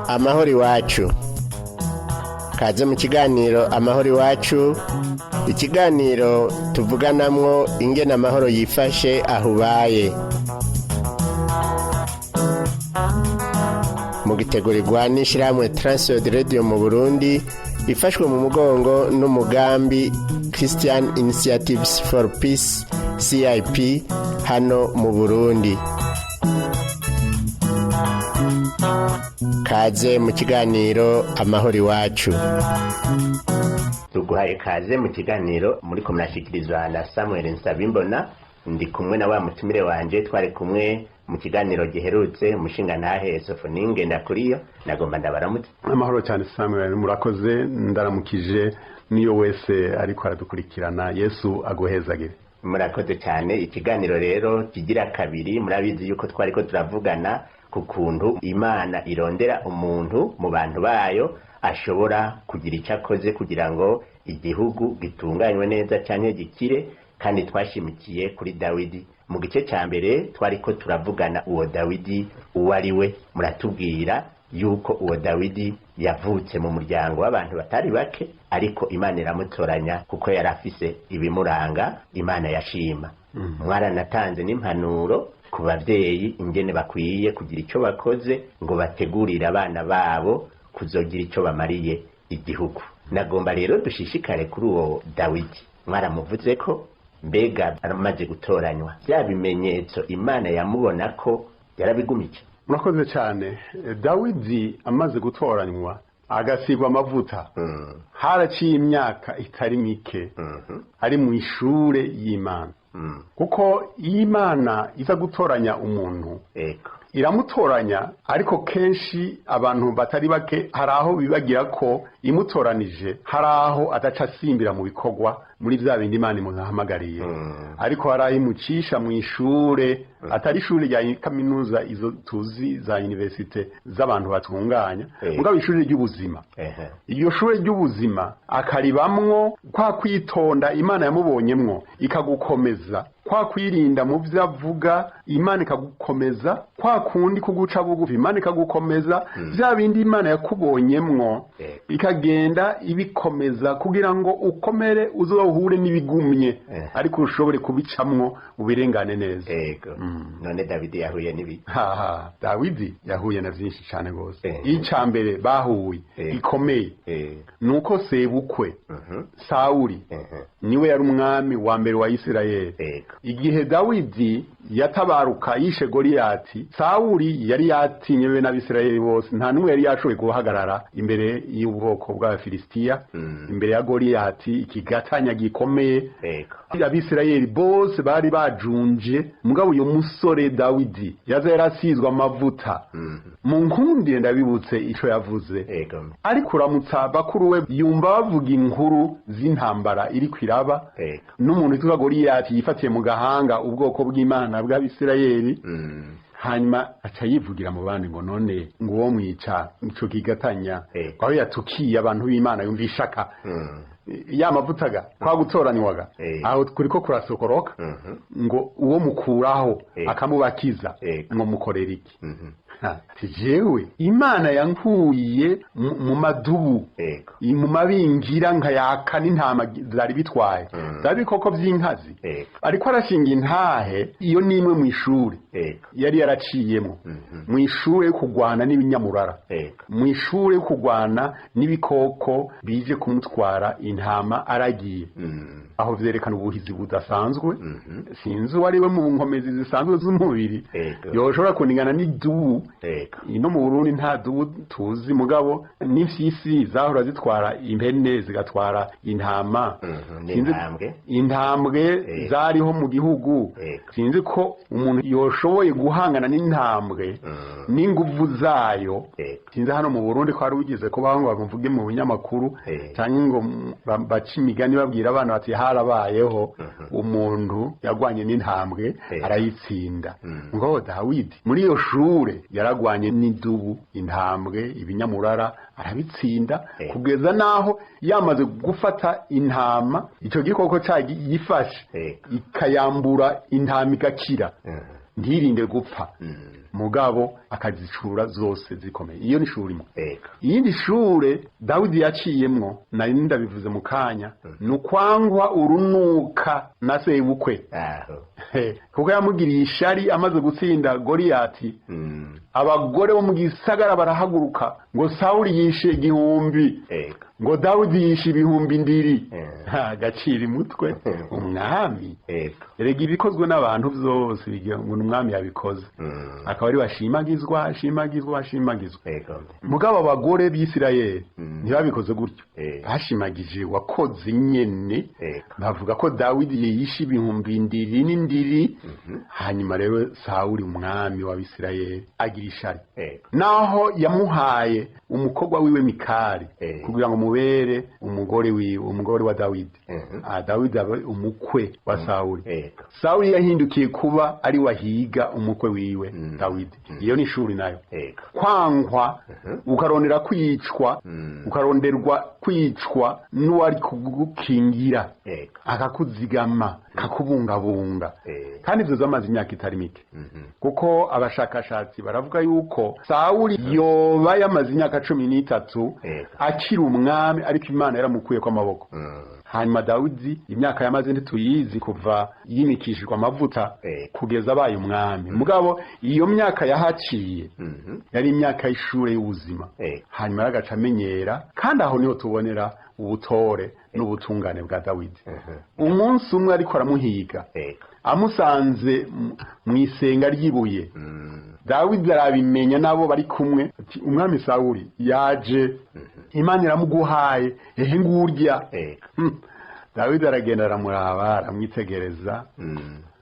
amahoro iwacu. Kaze mu kiganiro amahoro iwacu, ikiganiro tuvuganamwo ingene amahoro yifashe aho ubaye. Mu gitegurirwa n'ishirahamwe Transworld Radio mu Burundi, ifashwe mu mugongo n'umugambi Christian Initiatives for Peace CIP hano mu Burundi. Kaze mu kiganiro amahoro iwacu. Tuguhaye kaze mu kiganiro muri ko murashikirizwa na Samuel Nsabimbona, ndi kumwe na wa mutumire wanje twari kumwe mu kiganiro giherutse umushinga ntahe Sofoninge ndakuriyo. Nagomba ndabaramutse. Amahoro cyane Samuel, murakoze. Ndaramukije niyo wese ariko aradukurikirana. Yesu aguhezagire. Murakoze cyane. Ikiganiro rero kigira kabiri, murabizi yuko twari ko turavugana ku kuntu Imana irondera umuntu mu bantu bayo ashobora kugira icyo akoze kugira ngo igihugu gitunganywe neza cyane gikire, kandi twashimikiye kuri Dawidi. Mu gice cya mbere twari ko turavugana uwo Dawidi uwo ari we. Muratubwira yuko uwo Dawidi yavutse mu muryango w'abantu batari bake, ariko Imana iramutoranya kuko yari afise ibimuranga Imana yashima. Mwaranatanze n'impanuro ku bavyeyi ingene bakwiye kugira icyo bakoze ngo bategurire abana babo kuzogira icyo bamariye igihugu. Nagomba rero dushishikare kuri uwo Dawidi. Mwaramuvuze ko mbega aramaze gutoranywa, bya bimenyetso Imana yamubona ko yarabigumije. Murakoze cyane. Dawidi amaze gutoranywa agasigwa amavuta, haraciye imyaka itari mike ari mu ishure y'Imana. Kuko Imana iza gutoranya umuntu iramutoranya, ariko kenshi abantu batari bake hari aho bibagira ko imutoranije hari aho adaca asimbira mu bikorwa muri bya bindi Imana imuhamagariye. Ariko hari aho imucisha mu ishure atari ishure rya kaminuza izo tuzi za universite z'abantu batunganya, mugabo ishure ry'ubuzima. Iyo shure ry'ubuzima akaribamwo kwa kwitonda Imana yamubonyemwo ikagukomeza, kwa kwirinda mu byo avuga Imana ikagukomeza, kwa kundi kuguca bugufi Imana ikagukomeza, bya bindi Imana yakubonyemwo ikagenda ibikomeza kugira ngo ukomere uzohure n'ibigumye, ariko ushobore kubicamwo ubirengane neza. None Dawidi yahuye nibi? Dawidi yahuye na byinshi cyane gose. Icya mbere bahuye ikomeye nuko sebukwe Sawuli niwe yari umwami wa mbere wa Isirayeli. Igihe Dawidi yatabaruka yishe Goliyati, Sawuli yari yatinyewe n'Abisirayeli bose, nta numwe yari yashoboye guhagarara imbere y'ubwoko bw'Abafilisitiya, imbere ya Goliyati, ikigatanya gikomeye. Abisirayeli bose bari bajunje, mugabo uyu musore Dawidi yaza yarasizwe amavuta. Mu nkundire ndabibutse ico yavuze. Ariko uramutsa bakuru we yumva bavuga inkuru z'intambara iri kwiraba, n'umuntu yitwa Goliyati yifatiye mu gahanga ubwoko bw'Imana bw'Abisirayeli. Hanyuma aca yivugira mu bandi ngo none ngo uwo mwica ico kigatanya aho yatukiye abantu b'Imana yumva ishaka ya mavutaga kwa gutoranywaga aho kuriko kurasokoroka ngo uwo mukuraho akamubakiza ngo mukorera iki? Jewe Imana yankuye mu madubu mu mabingira nkayaka n'intama zari bitwaye zari koko by'inkazi, ariko arashinga intahe iyo nimwe mu ishuri yari yaraciyemo, mu ishuri yo kugwana n'ibinyamurara, mu ishuri yo kugwana n'ibikoko bije kumutwara intama aragiye. Aho vyerekana ubuhizi budasanzwe. Sinzi wari we mu nkomezi zisanzwe z'umubiri yoshobora kuningana n'idubu. Ino mu Burundi nta dubu tuzi, mugabo n'imfyisi zahora zitwara impene zigatwara intama. Intambwe zariho mu gihugu. Sinzi ko umuntu yoshoboye guhangana n'intambwe n'inguvu zayo. Sinzi hano mu Burundi ko hari ugize ko bavuge mu binyamakuru cyangwa ngo baca imigani babwira abana bati harabayeho umuntu yagwanye n'intambwe arayitsinda. Ngo Dawidi muri iyo shure yaragwanye n'idubu, intambwe, ibinyamurara, arabitsinda kugeza naho yamaze gufata intama, icyo gikoko cyagifashe ikayambura intama igakira. ntirinde gupfa mugabo akazicura zose zikomeye. Iyo ni shuri imwe. Iyindi shure Dawidi yaciyemwo nari ndabivuze mu kanya nukwangwa urunuka na sebukwe kuko yamugiriye ishari amaze gutsinda Goliyati. Abagore bo mu gisagara barahaguruka ngo Sawuli yishe 1000 ngo Dawidi yishe 200 gacira imutwe umwami. Erega ibikozwe n'abantu byose bigira ngo umwami yabikoze akaba ari bashimagizwa. Mugabo abagore b'Isirayeli ntibabikoze gutyo, bashimagije wakoze nyene bavuga ko Dawidi yishe 200 hanyuma rero Sawuli umwami w'Abisirayeli agira ishari naho yamuhaye umukobwa wiwe Mikali kugira ngo mubere umugore wiwe, umugore wa Dawidi. Dawidi abe umukwe wa Sawuli. Sawuli yahindukiye kuba ari wahiga umukwe wiwe Dawidi. Iyo ni shuri nayo kwangwa ukarondera kwicwa ukaronderwa kwicwa n'uwari kugukingira akakuzigama akakubungabunga kandi ibyo zamaze imyaka itari mike kuko abashakashatsi baravuga yuko Sawuli yoba yamaze imyaka 13 akiri umwami ariko Imana yaramukuye kwa maboko. Hanyuma Dawidi imyaka yamaze ntituyizi kuva yimikishijwe amavuta kugeza abaye umwami. Mugabo iyo myaka yahaciye yari imyaka y'ishure y'ubuzima. Hanyuma agaca amenyera kandi aho niho tubonera ubutore n'ubutungane bwa Dawidi. Umunsi umwe ariko aramuhiga amusanze mu isenga ry'ibuye. Dawidi arabimenya nabo bari kumwe ati umwami Sawuli yaje, Imana iramuguhaye ehe ngurya. Dawidi aragenda aramuraba aramwitegereza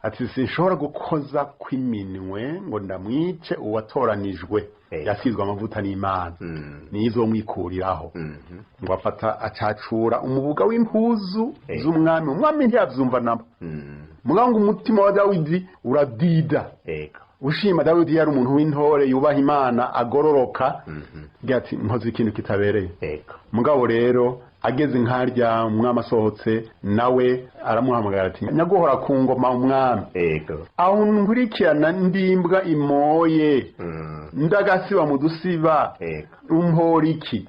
ati sinshobora gukoza kw'iminwe ngo ndamwice uwatoranijwe yasizwe amavuta n'Imana nizo mwikuriraho. Ngo afata acacura umubuga w'impuzu z'umwami. Umwami ntiyavyumva nabo muganga umutima wa Dawidi uradida. Ushima Dawidi yari umuntu w'intore yubaha Imana agororoka gati nkoze ikintu kitabereye. Mugabo rero ageze nkarya umwami asohotse nawe aramuhamagara ati nyagohora ku ngoma umwami. Aho nkurikirana ndimbwa imoye ndagasiba mu dusiba umpora iki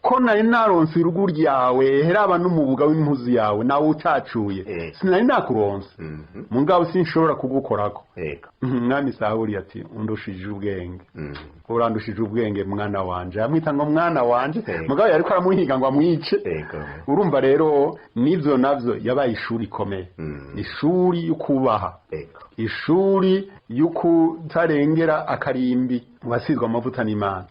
ko nari naronse urugu ryawe heraba n'umubuga w'impuzu yawe nawe utacuye sinari nakuronse mugabo sinshobora kugukorako. Umwami Sawuli ati undushije ubwenge urandushije ubwenge mwana wanje. Amwita ngo mwana wanje mugabo yariko aramuhiga ngo amwice. Urumva rero nivyo navyo yabaye ishuri ikomeye. Ishuri y'ukubaha, ishuri y'ukutarengera akarimbi wasizwe amavuta n'Imana.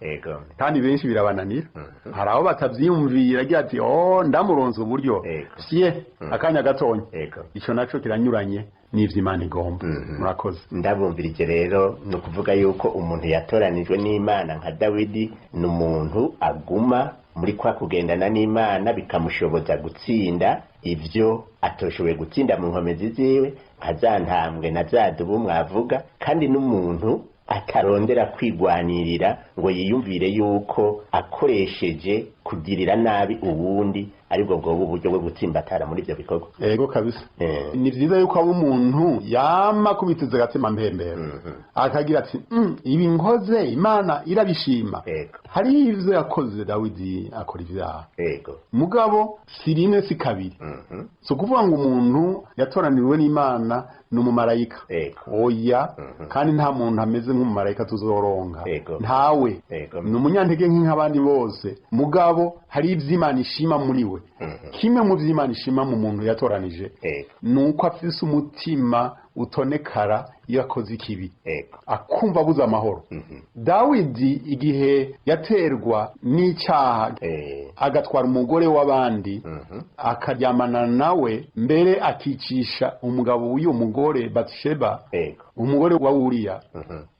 Kandi benshi birabananira. Hari aho batavyiyumvira agira ati ndamuronze uburyo siye akanya gatonya. Ico naco kiranyuranye n'ivyo Imana igomba. Murakoze. Ndabumvirije rero no kuvuga yuko umuntu yatoranijwe n'Imana nka Dawidi n'umuntu aguma muri kwa kugendana n'Imana bikamushoboza gutsinda ivyo atoshoboye gutsinda mu nkomezi ziwe nkazantambwe na zadubu mwavuga. Kandi n'umuntu atarondera kwigwanirira ngo yiyumvire yuko akoresheje kugirira nabi ubundi aribwo bwo uburyo bwo gutsimbatara muri ibyo bikorwa. Yego kabisa. Ni vyiza yuko abo umuntu yama kubitiza gatima mpembera akagira ati ibi nkoze Imana irabishima. Hari ivyo yakoze Dawidi akora ivyaha mugabo si rimwe si kabiri. So kuvuga ngo umuntu yatoranirwe n'Imana n'umumarayika oya kandi nta muntu ameze nk'umumarayika tuzoronka ntawe ni umunyantege nk'abandi bose mugabo hari ivy'Imana ishima muri we. Kimwe mu vy'Imana ishima mu muntu yatoranije nuko afise umutima utonekara iyo akoze ikibi akumva abuze amahoro. Dawidi igihe yaterwa n'icyaha agatwara umugore w'abandi akaryamana nawe mbere akicisha umugabo w'uyo mugore Batsheba umugore wa Uriya,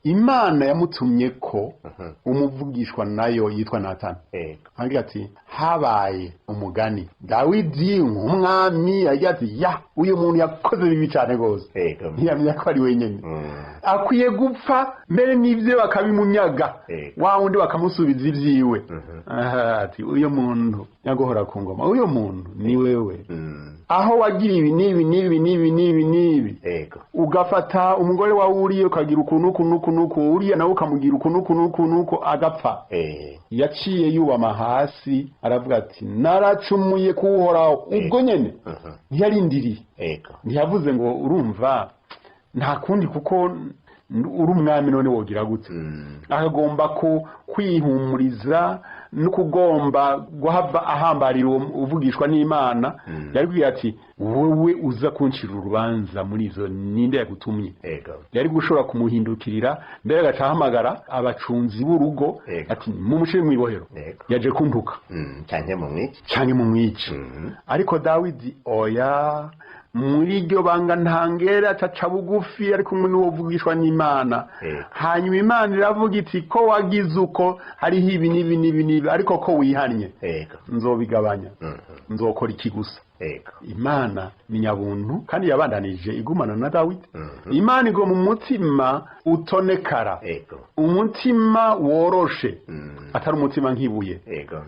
Imana yamutumye ko umuvugishwa nayo yitwa Natani. Agira ati habaye umugani Dawidi nk'umwami agira ati uyu muntu yakoze bibi cyane gose ntiyamenya ko ari wenyine akwiye gupfa mbere n'ibyo bakabimunyaga wa wundi bakamusubiza ibyiwe ati uyo muntu nyagohora ku ngoma uyo muntu ni wewe aho wagira ibi n'ibi ugafata umugore wawe uriye ukagira ukuntu uriya nawe ukamugira ukuntu agapfa yaciye yubama hasi aravuga ati naracumuye kuwuhoraho ubwo nyene ntiyarindiriye ntiyavuze ngo urumva nta kundi kuko uri umwami none wogira gute akagomba kwihumuriza no kugomba guhava ahambarira uvugishwa n'Imana yaribwiye ati wowe uza kuncira urubanza muri ivyo ninde yagutumye yari gushobora kumuhindukirira mbere agacahamagara abacunzi b'urugo ati mumushire mw'ibohero yaje kuntuka canke mu mwici ariko Dawidi oya muri iryo banga ntangere acaca bugufi ari kumwe n'uwuvugishwa n'Imana hanyuma Imana iravuga iti ko wagize uko hariho ibi n'ibi ariko ko wihannye nzobigabanya nzokora iki gusa Imana ni nyabuntu kandi yabandanije igumana na Dawidi Imana igo mu mutima utonekara umutima woroshe atari umutima nk'ibuye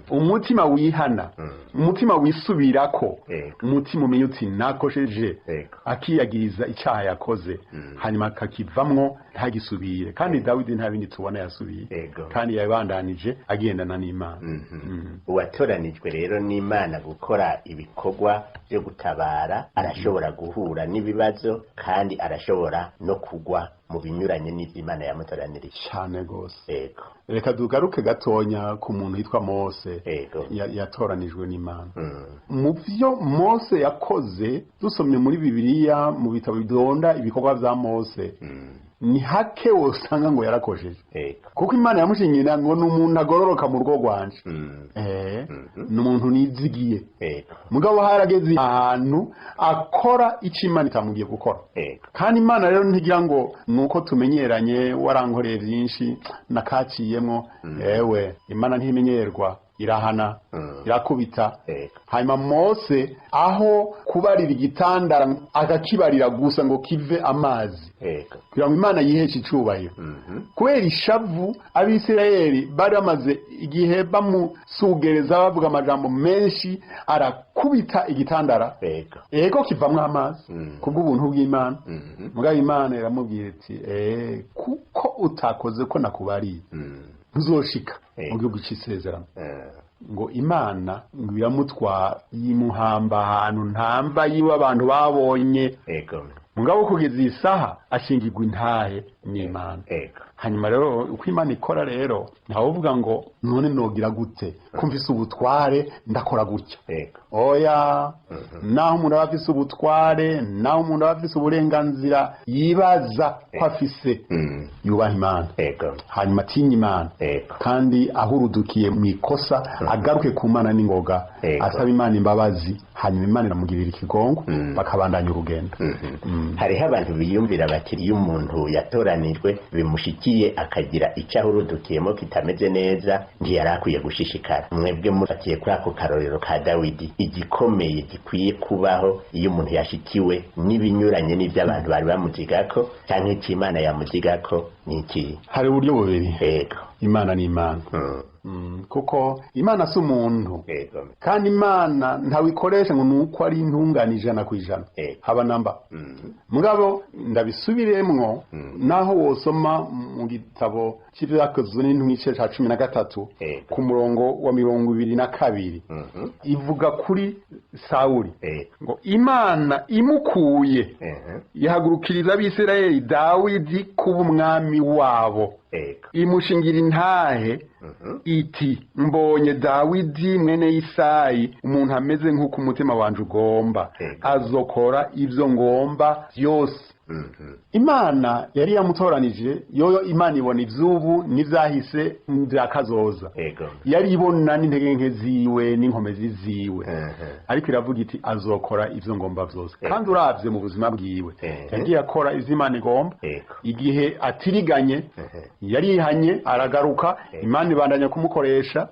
umutima wihana umutima wisubirako umutima umenya uti nakosheje akiyagiriza icyaha yakoze hanyuma akakivamwo ntagisubire kandi Dawidi nta bindi tubona yasubiye kandi yabandanije agendana n'Imana uwatoranijwe rero n'Imana gukora ibikorwa byo gutabara arashobora guhura n'ibibazo kandi arashobora no kugwa mu binyuranye n'Imana yamutoranirije cyane gose reka dugaruke gatonya ku muntu yitwa Mose yatoranijwe n'Imana mu byo Mose yakoze dusomye muri Bibiliya mu bitabo bidonda ibikorwa bya Mose ni hake wosanga ngo yarakojeje kuko Imana yamushingira ngo n'umuntu agororoka mu rugo rwanje n'umuntu nizigiye mugabo harageze ahantu akora icyo Imana itamugiye gukora kandi Imana rero ntigira ngo nuko tumenyeranye warankoreye byinshi nakaciyemo ewe Imana ntimenyerwa irahana irakubita hanyuma Mose aho kubarira igitandara akakibarira gusa ngo kive amazi kugira ngo Imana yiheshe icubahiro kubera ishavu abisirayeli bari bamaze igihe bamusugereza bavuga amajambo menshi arakubita igitandara ego kivamwo amazi kubw'ubuntu bw'Imana mugabo Imana iramubwira iti kuko utakoze ko nakubariye ntuzoshika mu gihugu cy'isezerano ngo Imana ngo iramutwara yimuhamba ahantu ntamba yiwe abantu babonye mugabo kugeza iyi saha ashingirwa intahe n'Imana hanyuma rero uko Imana ikora rero ntawuvuga ngo none nogira gute kumvise ubutware ndakora gutya oya naho umuntu aba afise ubutware naho umuntu aba afise uburenganzira yibaza ko afise yubaha Imana hanyuma atinya Imana kandi ahurudukiye mu ikosa agaruke ku Mana n'ingoga asaba Imana imbabazi hanyuma Imana iramugirira ikigongo bakabandanya urugendo hariho abantu biyumvira bati iyo umuntu yatoranijwe bimushikiye akagira icyo ahurudukiyemo kitameze neza ntiyari akwiye gushishikara mwebwe mufatiye kuri ako karorero ka Dawidi igikomeye gikwiye kubaho iyo umuntu yashikiwe n'ibinyuranye n'ibyo abantu bari bamuzigako cyangwa icyo Imana yamuzigako ni iki hari uburyo bubiri Imana ni Imana kuko Imana si umuntu kandi Imana ntawikoresha ngo nuko ari intungane 100% haba namba mugabo ndabisubiremwo naho wosoma mu gitabo cy'ibyakozwe n'intumwa igice ca 13 ku murongo wa 22 ivuga kuri Sawuli ngo Imana imukuye yahagurukiriza abisirayeli Dawidi kuba umwami wabo imushingira intahe iti mbonye Dawidi mwene Isayi umuntu ameze nk'uko umutima wanje ugomba azokora ivyo ngomba byose Imana yari yamutoranije yoyo Imana ibona ivyubu n'ivyahise n'vyakazoza yari ibona n'intege nke ziwe n'inkomezi ziwe ariko iravuga iti azokora ivyo ngomba vyose kandi uravye mu buzima bwiwe yagiye akora ivyo Imana igomba igihe atiriganye yarihanye aragaruka Imana ibandanya kumukoresha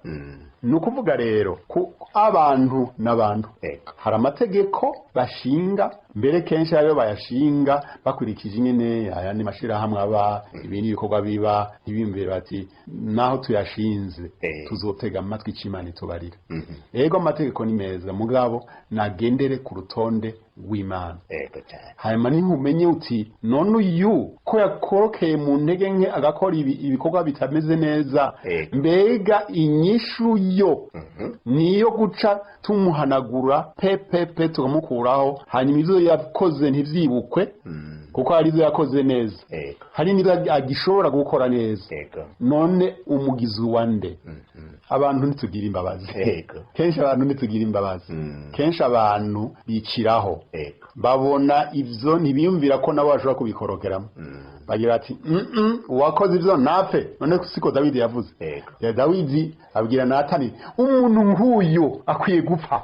nukuvuga rero ku abantu n'abantu hari amategeko bashinga mbere kenshi ayo bayashinga bakurikije nyene ayandi mashirahamwe aba ibindi bikorwa biba ntibiyumvire bati naho tuyashinze tuzotega amatwi c'Imana itubarira. Ego amategeko ni meza mugabo nagendere ku rutonde w'Imana. Hanyuma ntumenye uti none uyu ko yakorokeye mu ntege nke agakora ibikorwa bitameze neza, mbega inyishu yo niyo guca tumuhanagura pepepe tukamukuraho, hanyuma ivyo yakoze ntivyibukwe kuko hari ivyo yakoze neza, hari n'ivyo agishobora gukora neza. None umugizi wa nde? Abantu ntitugira imbabazi. Kenshi abantu ntitugira imbabazi. Kenshi abantu biciraho babona ivyo ntibiyumvira ko nabo bashobora kubikorokeramo. Bagira ati uwakoze ivyo napfe. None siko Dawidi yavuze. Ya Dawidi abwira Natani umuntu nk'uyu akwiye gupfa.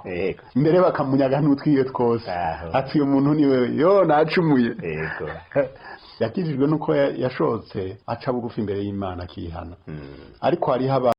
Mbere bakamunyaga n'utwiye twose. Ati umuntu ni wewe yo nacumuye. Yakijijwe nuko yashotse aca bugufi imbere y'Imana akihana. Ariko hari